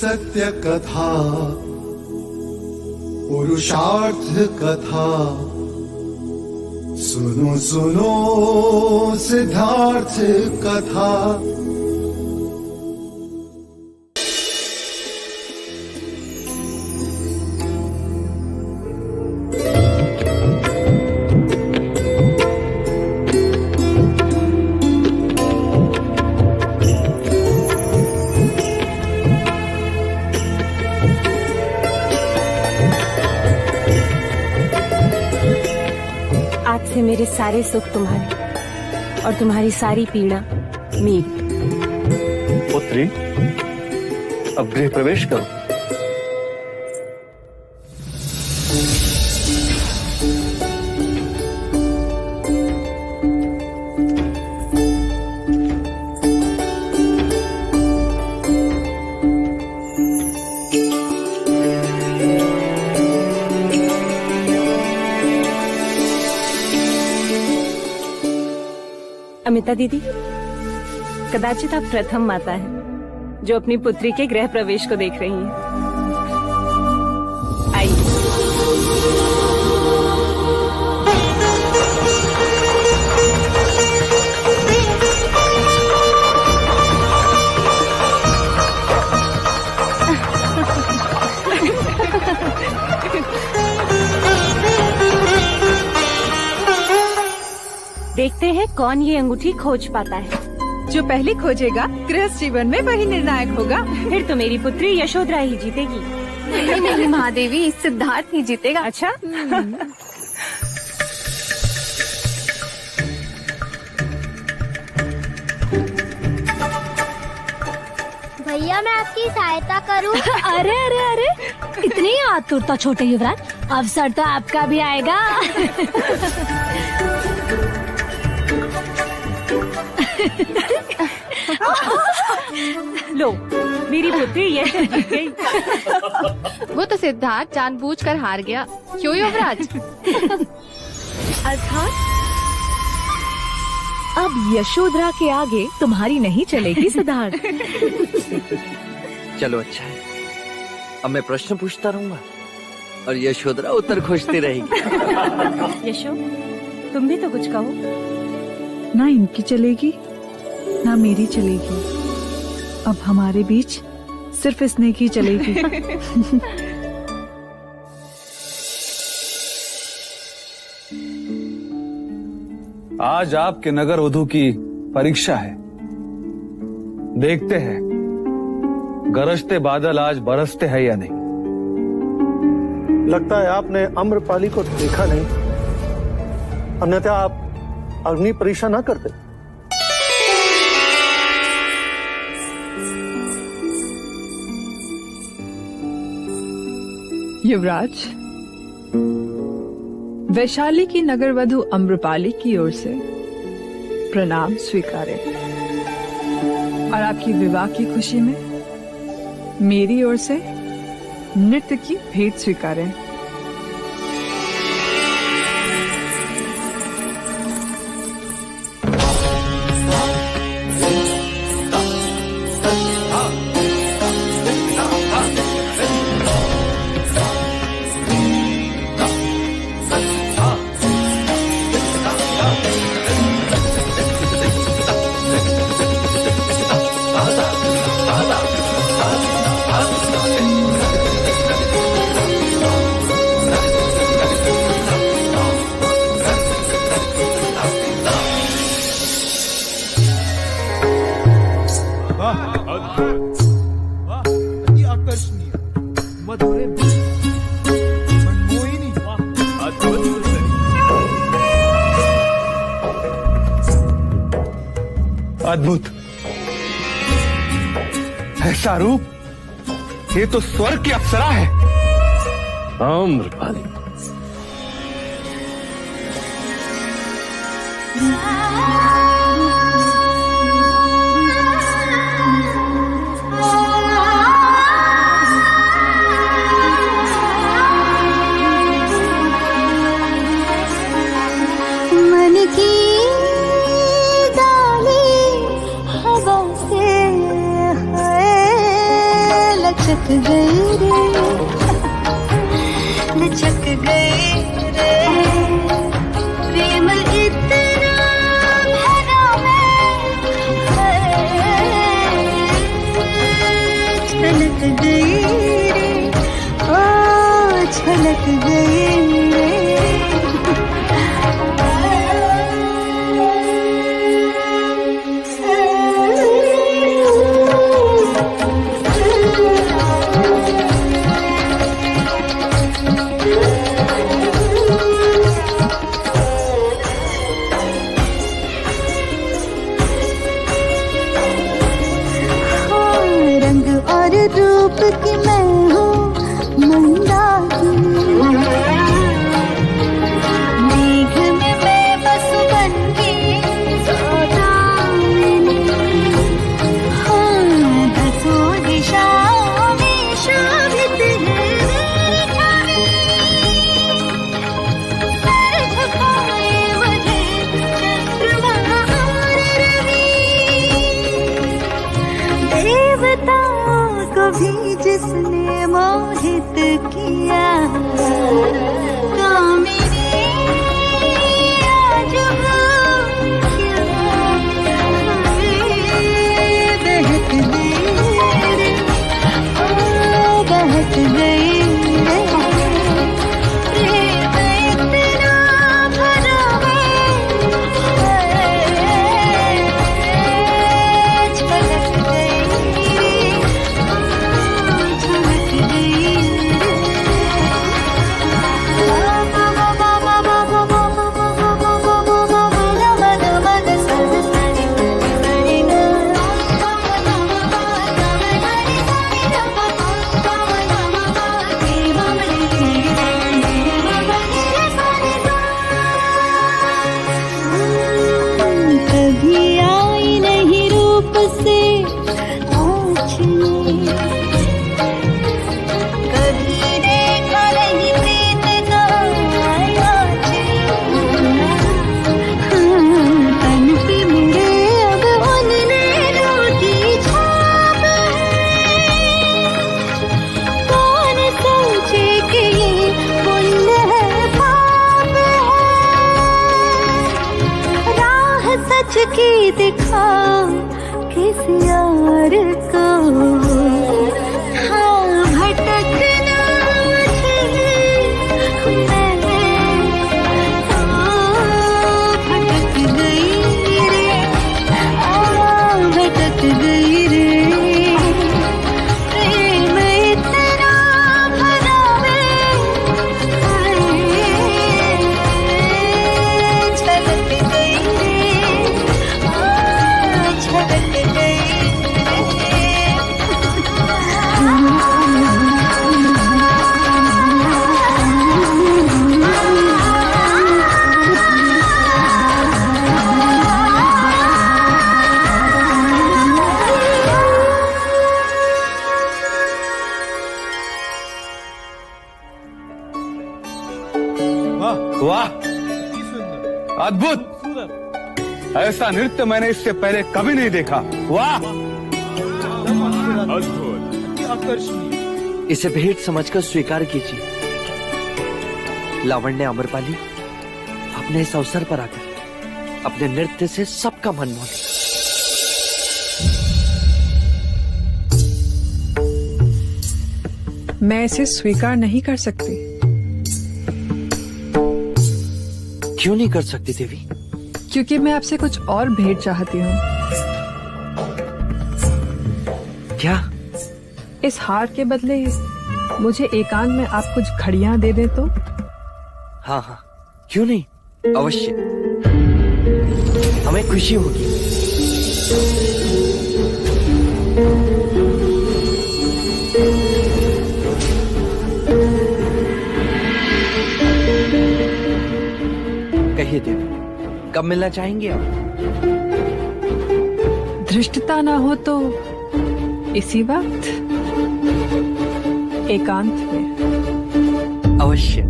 सत्य कथा, पुरुषार्थ कथा, सुनो सुनो सिद्धार्थ कथा। आज से मेरे सारे सुख तुम्हारे और तुम्हारी सारी पीड़ा मेरी। पुत्री, अब गृह प्रवेश करो। अमिता दीदी, कदाचित आप प्रथम माता हैं जो अपनी पुत्री के गृह प्रवेश को देख रही हैं। आइए। देखते हैं कौन ये अंगूठी खोज पाता है। जो पहले खोजेगा गृहस्थ जीवन में वही निर्णायक होगा। फिर तो मेरी पुत्री यशोधरा ही जीतेगी। नहीं नहीं महादेवी, सिद्धार्थ ही जीतेगा। अच्छा। भैया मैं आपकी सहायता करूं? अरे अरे अरे, इतनी आतुरता छोटे युवराज, अवसर तो आपका भी आएगा। लो, मेरी पुत्री यश जीत गई। वो तो सिद्धार्थ जानबूझकर हार गया, क्यों युवराज? अर्थात अब यशोधरा के आगे तुम्हारी नहीं चलेगी सिद्धार्थ। चलो अच्छा है, अब मैं प्रश्न पूछता रहूंगा और यशोधरा उत्तर खोजती रहेगी। यशो, तुम भी तो कुछ कहो। ना इनकी चलेगी ना मेरी चलेगी, अब हमारे बीच सिर्फ स्नेह की चलेगी। आज आपके नगर वधू की परीक्षा है। देखते हैं गरजते बादल आज बरसते हैं या नहीं। लगता है आपने अम्रपाली को देखा नहीं, अन्यथा आप अग्नि परीक्षा ना करते। युवराज, वैशाली की नगरवधु अम्रपाली की ओर से प्रणाम स्वीकारें और आपकी विवाह की खुशी में मेरी ओर से नृत्य की भेंट स्वीकारें। अद्भुत, ऐसा रूप, ये तो स्वर्ग की अप्सरा है। अम्रपाली, मन की डाली हवा से है लचक रूप की मैं हूँ मंदाकिनी। मेघ में मैं बस बन के सौदामिनी। हाँ, दसों दिशाओं में शोभित है मेरी छवि। सर झुकाए मुझे चंद्रमा और रवि। देवताओं को भी जिसने मोहित किया, कामिनी आज वो क्या बहक गई रे, ओ बहक गई रे। प्रेम इतना भरा छलक गई, छलक गई कभी आई नहीं रूप से आँखें, कभी देखा नहीं प्रीत का तन पे मेरे अब उन नैनों की छाप है। कौन सोचे कि ये पुण्य है पाप है। राह सच की दिखाओ किस यार को, हाँ भटकना मुझे मैं, ओ भटक गई रे, आ भटक गई रे। प्रेम इतना भरा छलक गई रे, छलक गई वाह, अद्भुत! ऐसा नृत्य मैंने इससे पहले कभी नहीं देखा। वाह, इसे भेंट समझकर स्वीकार कीजिए लावण्य अमरपाली। अपने इस अवसर पर आकर अपने नृत्य से सबका मन मोह लिया। मैं इसे स्वीकार नहीं कर सकती। क्यों नहीं कर सकती देवी? क्योंकि मैं आपसे कुछ और भेंट चाहती हूँ। क्या? इस हार के बदले मुझे एकांत में आप कुछ घड़ियां दे दे तो? हाँ हाँ, क्यों नहीं, अवश्य। हमें खुशी होगी। कहिए देवी, कब मिलना चाहेंगे आप? धृष्टता ना हो तो इसी वक्त एकांत में। अवश्य।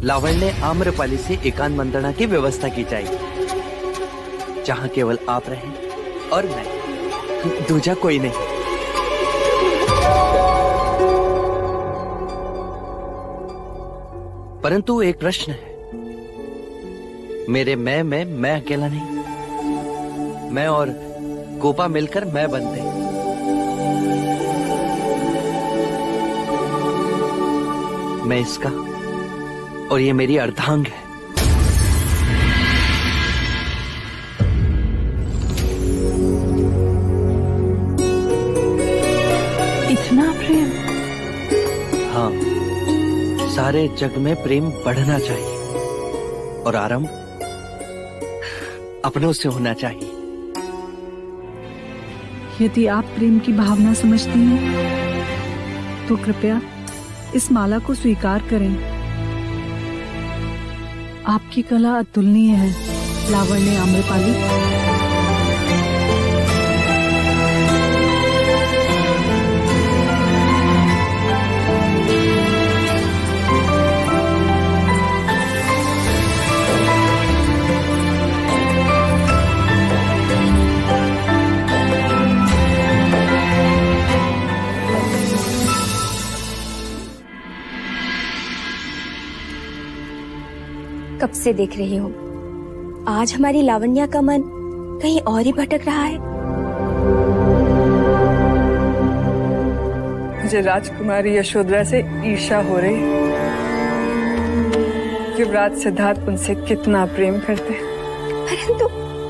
लावण्य आम्रपाली से एकांत मंत्रणा की व्यवस्था की जाएगी, जहां केवल आप रहें और मैं, दूजा कोई नहीं। परंतु एक प्रश्न है। मेरे मैं अकेला नहीं, मैं और गोपा मिलकर मैं बनते हैं। मैं इसका और ये मेरी अर्धांग है। इतना प्रेम? हाँ, सारे जग में प्रेम बढ़ना चाहिए और आरंभ अपनों से होना चाहिए। यदि आप प्रेम की भावना समझती हैं तो कृपया इस माला को स्वीकार करें। आपकी कला अतुलनीय है लावण्य आम्रपाली। कब से देख रही हूँ, आज हमारी लावण्या का मन कहीं और ही भटक रहा है। मुझे राजकुमारी यशोधरा से ईर्ष्या हो रही है। युवराज सिद्धार्थ उनसे कितना प्रेम करते हैं। परंतु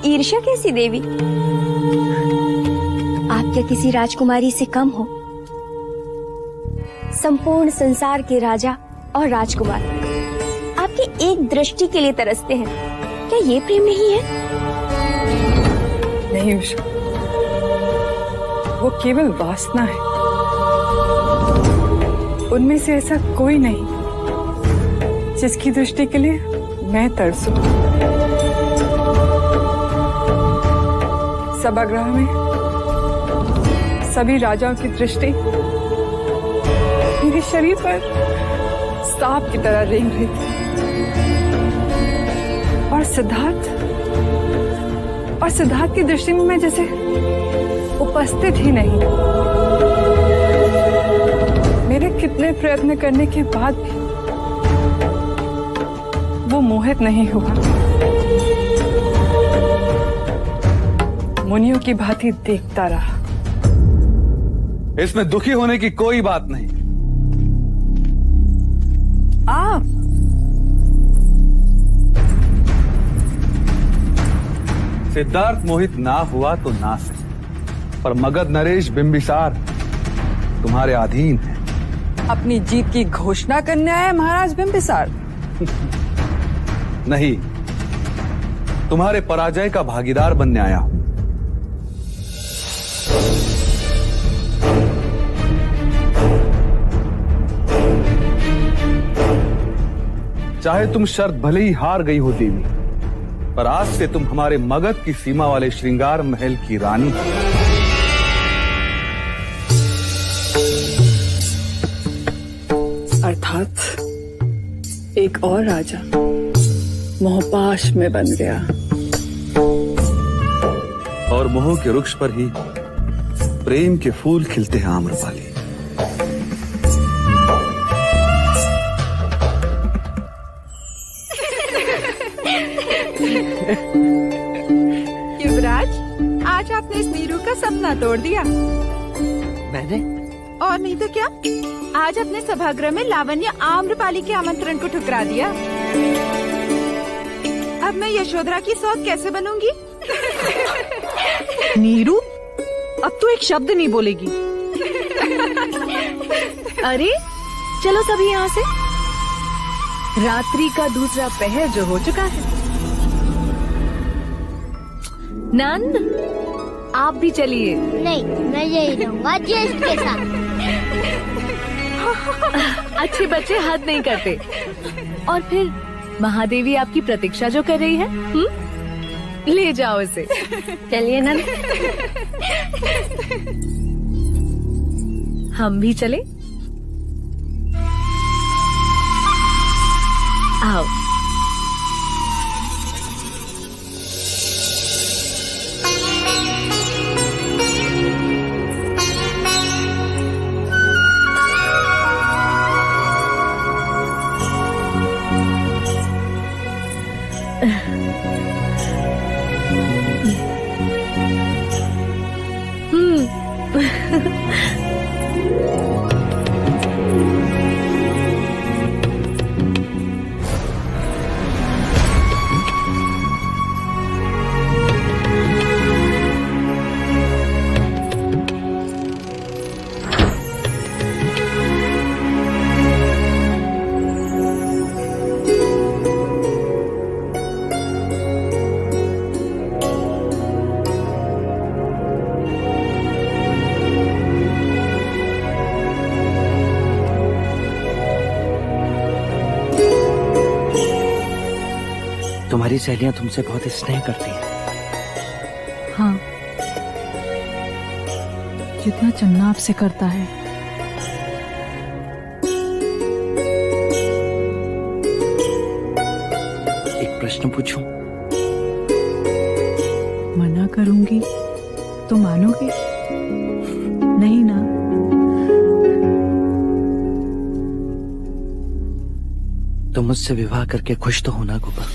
ईर्ष्या कैसी देवी? आप क्या किसी राजकुमारी से कम हो? संपूर्ण संसार के राजा और राजकुमार आपकी एक दृष्टि के लिए तरसते हैं। क्या ये प्रेम नहीं है? नहीं उषा, वो केवल वासना है। उनमें से ऐसा कोई नहीं जिसकी दृष्टि के लिए मैं तरसूं। सभागृह में सभी राजाओं की दृष्टि मेरे शरीर पर सांप की तरह रेंग रही थी। और सिद्धार्थ की दृष्टि में मैं जैसे उपस्थित ही नहीं। मेरे कितने प्रयत्न करने के बाद भी वो मोहित नहीं हुआ। मुनियों की भांति देखता रहा। इसमें दुखी होने की कोई बात नहीं। आप सिद्धार्थ मोहित ना हुआ तो ना सही, पर मगध नरेश बिंबिसार तुम्हारे अधीन है। अपनी जीत की घोषणा करने आए महाराज बिंबिसार? नहीं, तुम्हारे पराजय का भागीदार बनने आया हूं। चाहे तुम शर्त भले ही हार गई हो देवी, पर आज से तुम हमारे मगध की सीमा वाले श्रृंगार महल की रानी हो। अर्थात एक और राजा मोहपाश में बन गया। और मोह के वृक्ष पर ही प्रेम के फूल खिलते हैं आम्रपाली। युवराज, आज आपने इस नीरू का सपना तोड़ दिया। मैंने? और नहीं तो क्या, आज अपने सभागृह में लावण्य आम्रपाली के आमंत्रण को ठुकरा दिया। अब मैं यशोधरा की सौत कैसे बनूंगी? नीरू, अब तू एक शब्द नहीं बोलेगी। अरे चलो सभी यहाँ से, रात्रि का दूसरा पहर जो हो चुका है। नंद, आप भी चलिए। नहीं, मैं यही रहूंगा ज्येष्ठ के साथ। अच्छे बच्चे हद नहीं करते। और फिर महादेवी आपकी प्रतीक्षा जो कर रही है, ले जाओ इसे। चलिए नंद, हम भी चले। आओ। तुम्हारी सहेलियां तुमसे बहुत स्नेह करती हैं। हाँ, जितना चन्ना आपसे करता है। एक प्रश्न पूछूं? मना करूंगी तो मानोगे? नहीं ना? तो मुझसे विवाह करके खुश तो होना गोपा।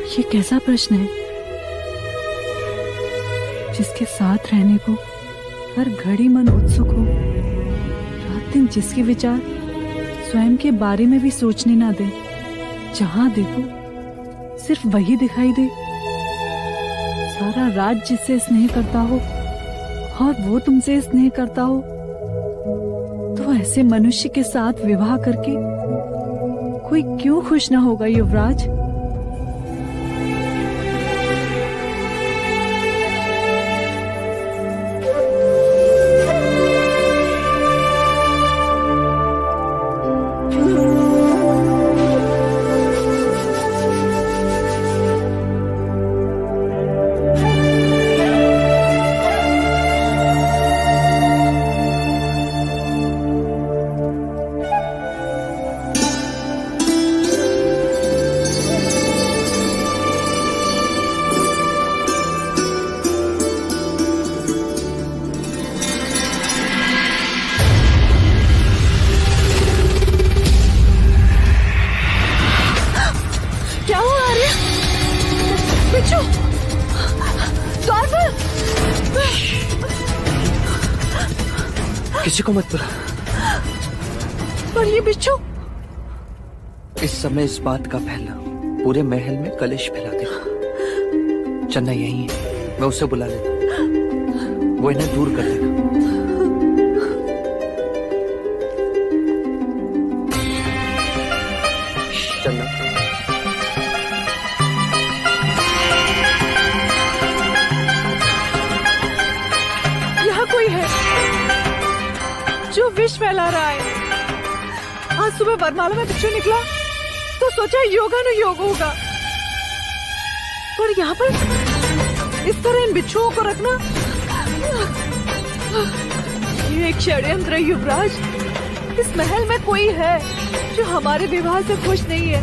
ये कैसा प्रश्न है? जिसके साथ रहने को हर घड़ी मन उत्सुक हो, रात दिन जिसके विचार स्वयं के बारे में भी सोचने ना दे, जहां देखो सिर्फ वही दिखाई दे, सारा राज जिससे स्नेह करता हो और वो तुमसे स्नेह करता हो, तो ऐसे मनुष्य के साथ विवाह करके कोई क्यों खुश ना होगा युवराज? किसी को मत बुला। पर ये बिच्छू इस समय इस बात का फैलना पूरे महल में कलेश फैला देगा। चन्ना यही है, मैं उसे बुला लेता हूं, वो इन्हें दूर कर देगा। चन्ना, यहाँ कोई है जो विष फैला रहा है। आज सुबह वरमाला में बिच्छू निकला तो सोचा योगानुयोग होगा, पर यहाँ पर इस तरह इन बिच्छुओं को रखना ये एक षड्यंत्र है युवराज। इस महल में कोई है जो हमारे विवाह से खुश नहीं है,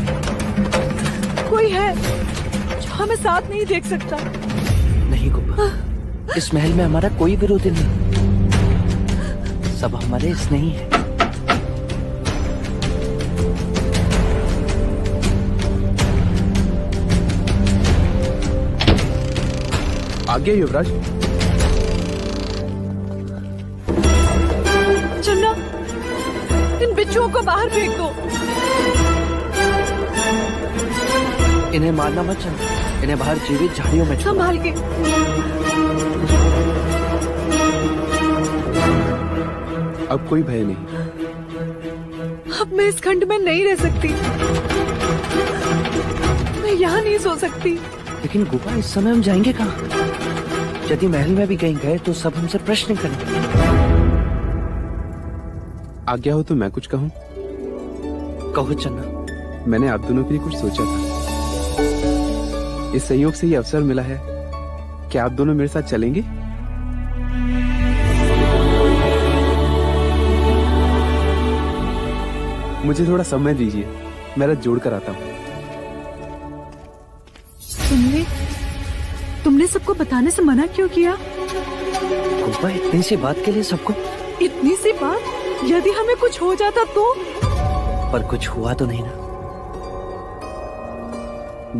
कोई है जो हमें साथ नहीं देख सकता। नहीं गोपा, इस महल में हमारा कोई विरोधी नहीं, सब हमारे स्नेही हैं। आगे युवराज। चन्ना, इन बिच्छुओं को बाहर फेंक दो। इन्हें मारना मत चन्ना, इन्हें बाहर जीवित झाड़ियों में संभाल के। अब कोई भय नहीं। अब मैं इस खंड में नहीं रह सकती, मैं यहाँ नहीं सो सकती। लेकिन गोपा, इस समय हम जाएंगे कहाँ? यदि महल में भी कहीं गए तो सब हमसे प्रश्न करेंगे। आज्ञा हो तो मैं कुछ कहूँ? कहो चन्ना। मैंने आप दोनों के लिए कुछ सोचा था। इस संयोग से ये अवसर मिला है, क्या आप दोनों मेरे साथ चलेंगे? मुझे थोड़ा समय दीजिए, मैं रथ जोड़ कर आता हूँ। तुमने सबको बताने से मना क्यों किया? गोपा, इतनी सी बात के लिए सबको? इतनी सी बात? यदि हमें कुछ हो जाता तो? पर कुछ हुआ तो नहीं ना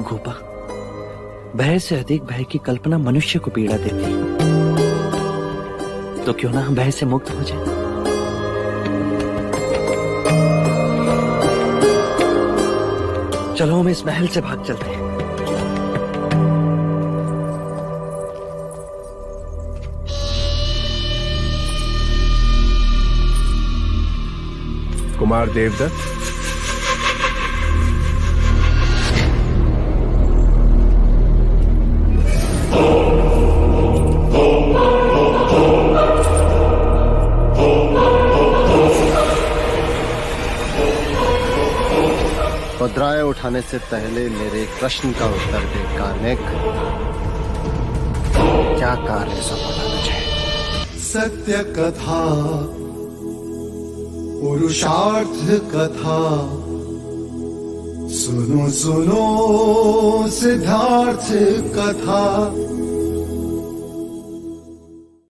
गोपा। भय से अधिक भय की कल्पना मनुष्य को पीड़ा देती है, तो क्यों ना हम भय से मुक्त हो जाए। चलो हम इस महल से भाग चलते हैं। कुमार देवदत्त, मुद्राएं उठाने से पहले मेरे एक प्रश्न का उत्तर दे कार्मिक। क्या कार्य संभाला तुझे? सत्य कथा, पुरुषार्थ कथा, सुनो सुनो सिद्धार्थ कथा।